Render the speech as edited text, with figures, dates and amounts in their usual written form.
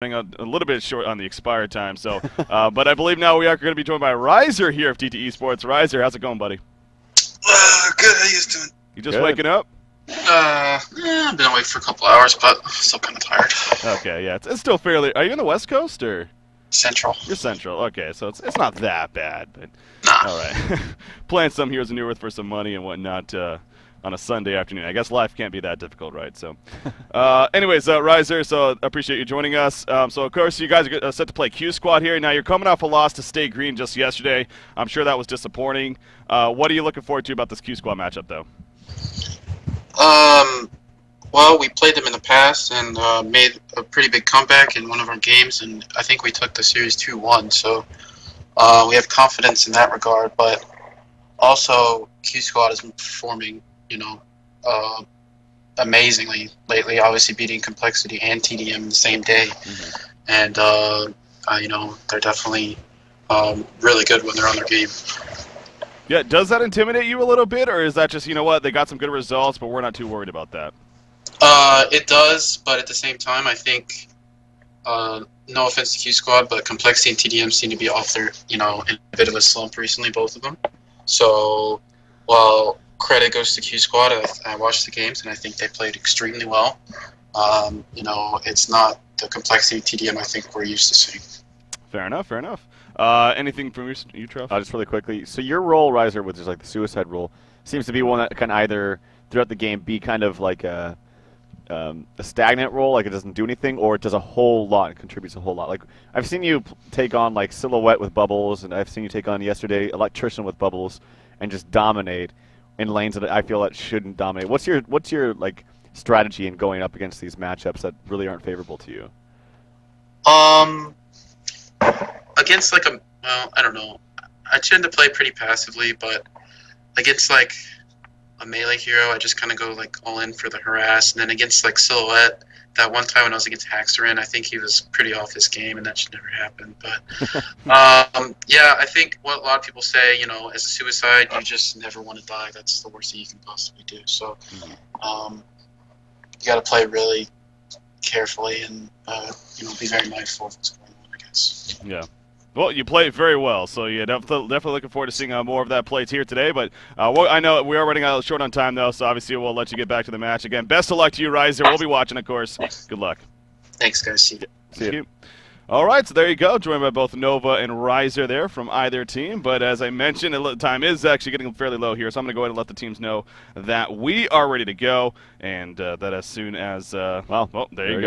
A little bit short on the expired time, so but I believe now we are going to be joined by Riser here of TteS Sports. Riser, how's it going, buddy? Good. How you guys doing? You just waking up? I've been awake for a couple hours, but still kind of tired. Okay, yeah, it's still fairly. Are you on the West Coast or? Central. You're Central. Okay, so it's not that bad, but Nah. all right. Playing some Heroes of New Earth for some money and whatnot on a Sunday afternoon. I guess life can't be that difficult, right? So, anyways, Riser, so appreciate you joining us. So, of course, you guys are set to play Q Squad here. Now, you're coming off a loss to Stay Green just yesterday. I'm sure that was disappointing. What are you looking forward to about this Q Squad matchup, though? Well, we played them in the past and made a pretty big comeback in one of our games, and I think we took the series 2-1. So we have confidence in that regard. But also, Q Squad has been performing, amazingly lately. Obviously, beating Complexity and TDM the same day, and they're definitely really good when they're on their game. Yeah, does that intimidate you a little bit, or is that just, they got some good results, but we're not too worried about that? It does, but at the same time, I think, no offense to Q Squad, but Complexity and TDM seem to be off their, in a bit of a slump recently, both of them. So, while credit goes to Q Squad, I watched the games, and I think they played extremely well. It's not the Complexity TDM I think we're used to seeing. Fair enough, fair enough. Anything from you, Trev? Just really quickly. So your role, Riser, which is like the suicide role, seems to be one that can either throughout the game be kind of like a stagnant role, like it doesn't do anything, or it does a whole lot and contributes a whole lot. Like I've seen you take on like Silhouette with Bubbles, and I've seen you take on yesterday Electrician with Bubbles, and just dominate in lanes that I feel that shouldn't dominate. What's your like strategy in going up against these matchups that really aren't favorable to you? Against I don't know. I tend to play pretty passively, but against like a melee hero, I just kind of go like all in for the harass. And then against like Silhouette, that one time when I was against Haxerin, I think he was pretty off his game, and that should never happen. But yeah, I think what a lot of people say, as a suicide, you just never want to die. That's the worst thing you can possibly do. So you got to play really carefully and be very mindful of what's going on, I guess. Yeah. Well, you play very well, so yeah, definitely looking forward to seeing more of that plays here today. But I know we are running out short on time, though, so obviously we'll let you get back to the match. Again, best of luck to you, Riser. We'll be watching, of course. Good luck. Thanks, guys. See you. Thank you. All right, so there you go, joined by both Nova and Riser there from either team. But as I mentioned, the time is actually getting fairly low here, so I'm going to go ahead and let the teams know that we are ready to go, and that as soon as, well, there you go.